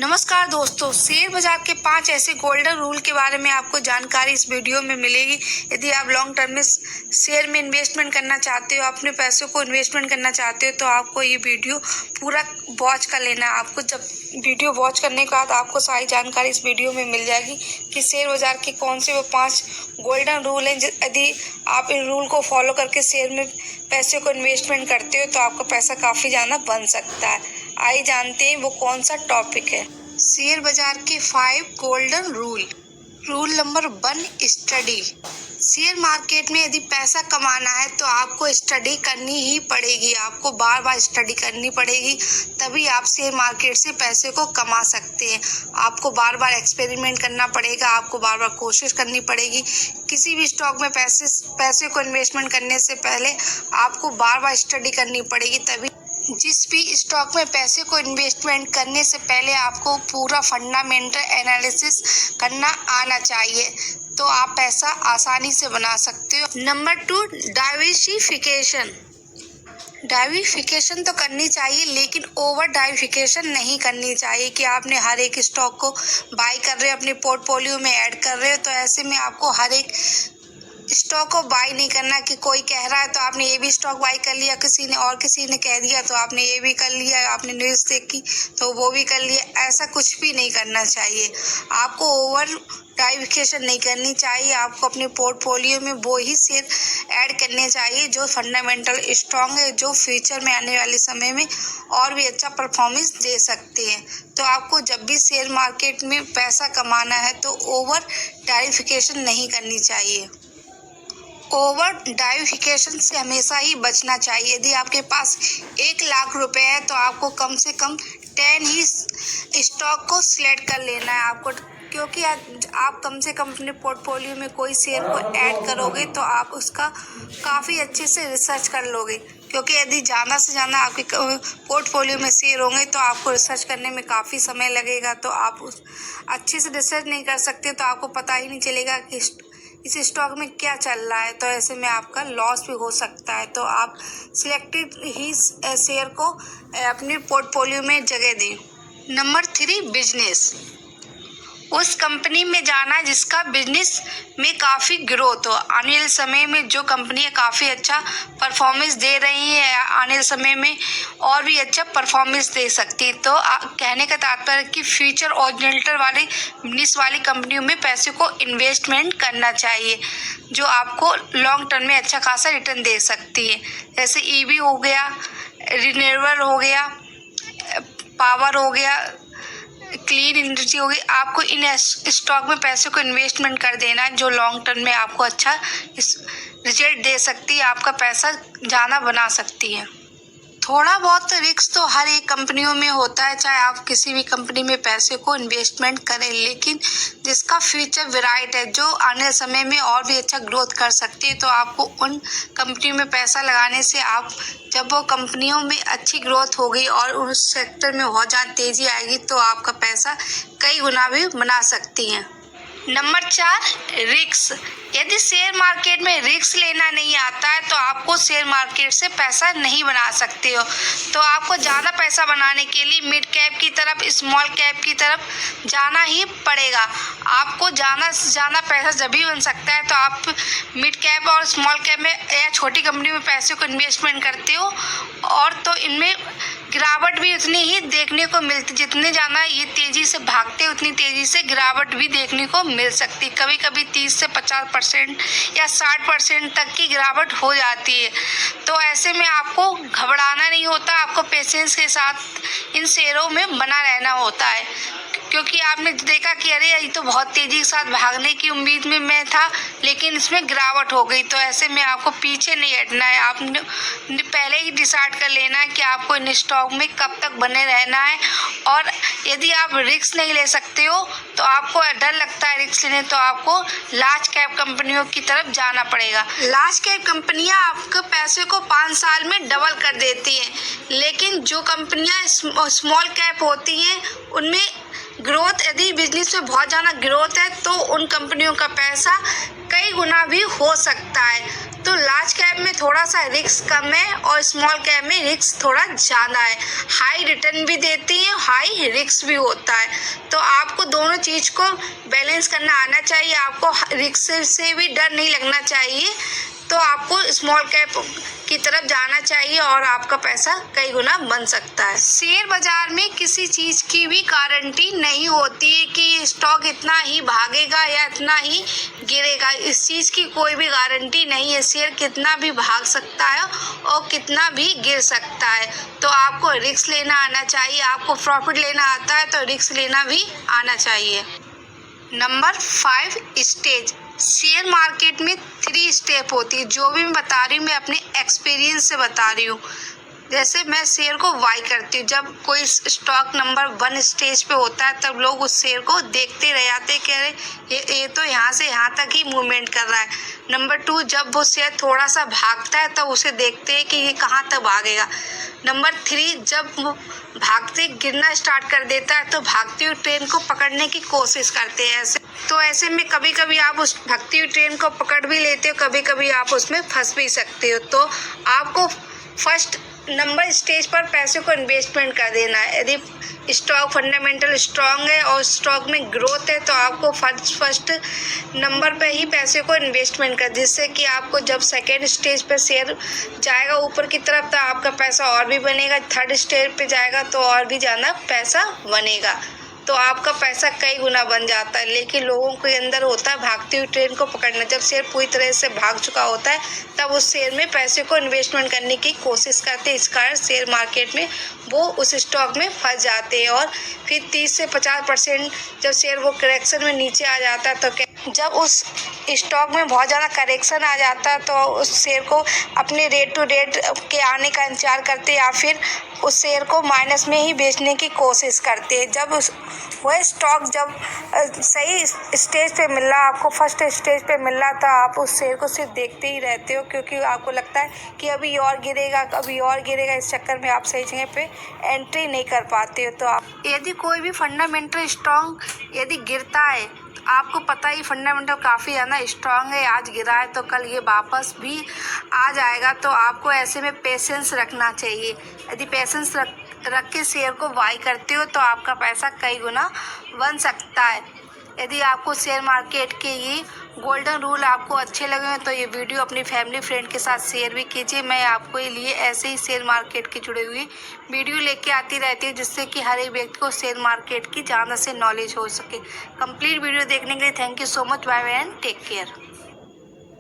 नमस्कार दोस्तों, शेयर बाजार के 5 ऐसे गोल्डन रूल के बारे में आपको जानकारी इस वीडियो में मिलेगी। यदि आप लॉन्ग टर्म में शेयर में इन्वेस्टमेंट करना चाहते हो, अपने पैसों को इन्वेस्टमेंट करना चाहते हो, तो आपको ये वीडियो पूरा वॉच कर लेना है। आपको जब वीडियो वॉच करने के बाद आपको सारी जानकारी इस वीडियो में मिल जाएगी कि शेयर बाजार के कौन से वो 5 गोल्डन रूल हैं। यदि आप इन रूल को फॉलो करके शेयर में पैसे को इन्वेस्टमेंट करते हो तो आपका पैसा काफ़ी ज़्यादा बन सकता है। आइए जानते हैं वो कौन सा टॉपिक है। शेयर बाजार के 5 golden rule. Rule number 1, study. Share market में यदि पैसा कमाना है तो आपको स्टडी करनी ही पड़ेगी। आपको बार बार स्टडी करनी पड़ेगी, तभी आप शेयर मार्केट से पैसे को कमा सकते हैं। आपको बार बार एक्सपेरिमेंट करना पड़ेगा, आपको बार बार कोशिश करनी पड़ेगी। किसी भी स्टॉक में पैसे को इन्वेस्टमेंट करने से पहले आपको बार बार स्टडी करनी पड़ेगी, तभी जिस भी स्टॉक में पैसे को इन्वेस्टमेंट करने से पहले आपको पूरा फंडामेंटल एनालिसिस करना आना चाहिए, तो आप पैसा आसानी से बना सकते हो। Number 2, diversification. डाइवर्सिफिकेशन तो करनी चाहिए, लेकिन ओवर डाइवर्सिफिकेशन नहीं करनी चाहिए कि आपने हर एक स्टॉक को बाय कर रहे हो, अपने पोर्टफोलियो में ऐड कर रहे हो। तो ऐसे में आपको हर एक स्टॉक को बाय नहीं करना कि कोई कह रहा है तो आपने ये भी स्टॉक बाय कर लिया, किसी ने कह दिया तो आपने ये भी कर लिया, आपने न्यूज़ देखी तो वो भी कर लिया। ऐसा कुछ भी नहीं करना चाहिए। आपको ओवर डाइवर्सिफिकेशन नहीं करनी चाहिए। आपको अपने पोर्टफोलियो में वो ही शेयर ऐड करने चाहिए जो फंडामेंटल स्ट्रॉन्ग है, जो फ्यूचर में आने वाले समय में और भी अच्छा परफॉर्मेंस दे सकते हैं। तो आपको जब भी शेयर मार्केट में पैसा कमाना है तो ओवर डाइवर्सिफिकेशन नहीं करनी चाहिए। ओवर डाइवर्सिफिकेशन से हमेशा ही बचना चाहिए। यदि आपके पास 1 लाख रुपए है तो आपको कम से कम 10 ही स्टॉक को सिलेक्ट कर लेना है आपको, क्योंकि आप कम से कम अपने पोर्टफोलियो में कोई शेयर को ऐड करोगे तो आप उसका काफ़ी अच्छे से रिसर्च कर लोगे। क्योंकि यदि ज़्यादा से ज़्यादा आपके पोर्टफोलियो में शेयर होंगे तो आपको रिसर्च करने में काफ़ी समय लगेगा, तो आप अच्छे से रिसर्च नहीं कर सकते, तो आपको पता ही नहीं चलेगा कि इस स्टॉक में क्या चल रहा है। तो ऐसे में आपका लॉस भी हो सकता है। तो आप सिलेक्टेड ही शेयर को अपने पोर्टफोलियो में जगह दें। Number 3, business. उस कंपनी में जाना जिसका बिजनेस में काफ़ी ग्रोथ हो। आने वाले समय में जो कंपनियां काफ़ी अच्छा परफॉर्मेंस दे रही हैं, आने वाले समय में और भी अच्छा परफॉर्मेंस दे सकती है। तो कहने का तात्पर्य कि फ्यूचर ओरिएंटेड वाली बिजनेस वाली कंपनियों में पैसे को इन्वेस्टमेंट करना चाहिए, जो आपको लॉन्ग टर्म में अच्छा खासा रिटर्न दे सकती है। जैसे ईवी हो गया, रिन्यूएबल हो गया, पावर हो गया, क्लीन एनर्जी होगी। आपको इन स्टॉक में पैसे को इन्वेस्टमेंट कर देना है जो लॉन्ग टर्म में आपको अच्छा रिजल्ट दे सकती है, आपका पैसा ज़्यादा बना सकती है। थोड़ा बहुत रिस्क तो हर एक कंपनियों में होता है, चाहे आप किसी भी कंपनी में पैसे को इन्वेस्टमेंट करें, लेकिन जिसका फ्यूचर ब्राइट है, जो आने समय में और भी अच्छा ग्रोथ कर सकती है, तो आपको उन कंपनियों में पैसा लगाने से आप जब वो कंपनियों में अच्छी ग्रोथ होगी और उस सेक्टर में बहुत ज़्यादा तेज़ी आएगी तो आपका पैसा कई गुना भी बना सकती हैं। Number 4, risk. यदि शेयर मार्केट में रिस्क लेना नहीं आता है तो आपको शेयर मार्केट से पैसा नहीं बना सकते हो। तो आपको ज़्यादा पैसा बनाने के लिए मिड कैप की तरफ, स्मॉल कैप की तरफ जाना ही पड़ेगा। आपको ज़्यादा से ज़्यादा पैसा जब भी बन सकता है तो आप मिड कैप और स्मॉल कैप में या छोटी कंपनी में पैसे को इन्वेस्टमेंट करते हो, और तो इनमें गिरावट भी उतनी ही देखने को मिलती, जितने ज़्यादा ये तेज़ी से भागते उतनी तेज़ी से गिरावट भी देखने को मिल सकती। कभी कभी 30 से 50% या 60% तक की गिरावट हो जाती है। तो ऐसे में आपको घबराना नहीं होता, आपको पेशेंस के साथ इन शेयरों में बना रहना होता है, क्योंकि आपने देखा कि अरे ये तो बहुत तेज़ी के साथ भागने की उम्मीद में मैं था, लेकिन इसमें गिरावट हो गई। तो ऐसे में आपको पीछे नहीं हटना है, आपने पहले ही डिसाइड कर लेना है कि आपको इन स्टॉक में कब तक बने रहना है। और यदि आप रिस्क नहीं ले सकते हो तो आपको डर लगता है रिस्क लेने, तो आपको लार्ज कैप कंपनियों की तरफ जाना पड़ेगा। लार्ज कैप कंपनियां आपके पैसे को 5 साल में डबल कर देती हैं, लेकिन जो कंपनियां स्मॉल कैप होती हैं उनमें ग्रोथ, यदि बिजनेस में बहुत ज़्यादा ग्रोथ है तो उन कंपनियों का पैसा कई गुना भी हो सकता है। तो लार्ज कैप में थोड़ा सा रिस्क कम है और स्मॉल कैप में रिस्क थोड़ा ज़्यादा है। हाई रिटर्न भी देती है, हाई रिस्क भी होता है। तो आपको दोनों चीज़ को बैलेंस करना आना चाहिए। आपको रिस्क से भी डर नहीं लगना चाहिए। तो आपको स्मॉल कैप की तरफ जाना चाहिए और आपका पैसा कई गुना बन सकता है। शेयर बाजार में किसी चीज़ की भी गारंटी नहीं होती है कि स्टॉक इतना ही भागेगा या इतना ही गिरेगा। इस चीज़ की कोई भी गारंटी नहीं है। शेयर कितना भी भाग सकता है और कितना भी गिर सकता है। तो आपको रिस्क लेना आना चाहिए। आपको प्रॉफिट लेना आता है तो रिस्क लेना भी आना चाहिए। Number 5, stage. शेयर मार्केट में 3 स्टेप होती है। जो भी मैं बता रही हूँ मैं अपने एक्सपीरियंस से बता रही हूँ। जैसे मैं शेयर को बाई करती हूँ, जब कोई स्टॉक नंबर 1 स्टेज पे होता है तब लोग उस शेयर को देखते रह जाते हैं कि अरे ये तो यहाँ से यहाँ तक ही मूवमेंट कर रहा है। नंबर 2, जब वो शेयर थोड़ा सा भागता है तब उसे देखते हैं कि ये कहाँ तक भागेगा। नंबर 3, जब वो भागते गिरना स्टार्ट कर देता है तो भागती हुई ट्रेन को पकड़ने की कोशिश करते हैं। ऐसे में कभी कभी आप उस भागती हुई ट्रेन को पकड़ भी लेते हो, कभी कभी आप उसमें फंस भी सकते हो। तो आपको फर्स्ट नंबर स्टेज पर पैसे को इन्वेस्टमेंट कर देना है। यदि स्टॉक फंडामेंटल स्ट्रांग है और स्टॉक में ग्रोथ है तो आपको फर्स्ट नंबर पे ही पैसे को इन्वेस्टमेंट कर, जिससे कि आपको जब सेकेंड स्टेज पे शेयर जाएगा ऊपर की तरफ तो आपका पैसा और भी बनेगा। थर्ड स्टेज पे जाएगा तो और भी ज़्यादा पैसा बनेगा। तो आपका पैसा कई गुना बन जाता है। लेकिन लोगों के अंदर होता है भागती हुई ट्रेन को पकड़ना। जब शेयर पूरी तरह से भाग चुका होता है तब उस शेयर में पैसे को इन्वेस्टमेंट करने की कोशिश करते हैं। इस कारण शेयर मार्केट में वो उस स्टॉक में फंस जाते हैं और फिर 30 से 50% जब शेयर वो करेक्शन में नीचे आ जाता है तो जब उस स्टॉक में बहुत ज़्यादा करेक्शन आ जाता है तो उस शेयर को अपने रेट टू रेट के आने का इंतजार करते या फिर उस शेयर को माइनस में ही बेचने की कोशिश करते हैं। जब वह स्टॉक जब सही स्टेज पे मिल रहा, आपको फर्स्ट स्टेज पे मिल रहा, तो आप उस शेयर को सिर्फ देखते ही रहते हो क्योंकि आपको लगता है कि अभी और गिरेगा, अभी और गिरेगा। इस चक्कर में आप सही जगह पे एंट्री नहीं कर पाते हो। तो आप यदि कोई भी फंडामेंटल स्ट्रॉन्ग यदि गिरता है, आपको पता ही फंडामेंटल काफ़ी ज़्यादा स्ट्रांग है, आज गिरा है तो कल ये वापस भी आ जाएगा। तो आपको ऐसे में पेशेंस रखना चाहिए। यदि पेशेंस रख के शेयर को बाई करते हो तो आपका पैसा कई गुना बन सकता है। यदि आपको शेयर मार्केट के ये गोल्डन रूल आपको अच्छे लगे हैं तो ये वीडियो अपनी फैमिली फ्रेंड के साथ शेयर भी कीजिए। मैं आपको लिए ऐसे ही शेयर मार्केट के जुड़े हुए वीडियो लेके आती रहती हूँ जिससे कि हर एक व्यक्ति को शेयर मार्केट की ज़्यादा से नॉलेज हो सके। कंप्लीट वीडियो देखने के लिए thank you so much. Bye bye and take care.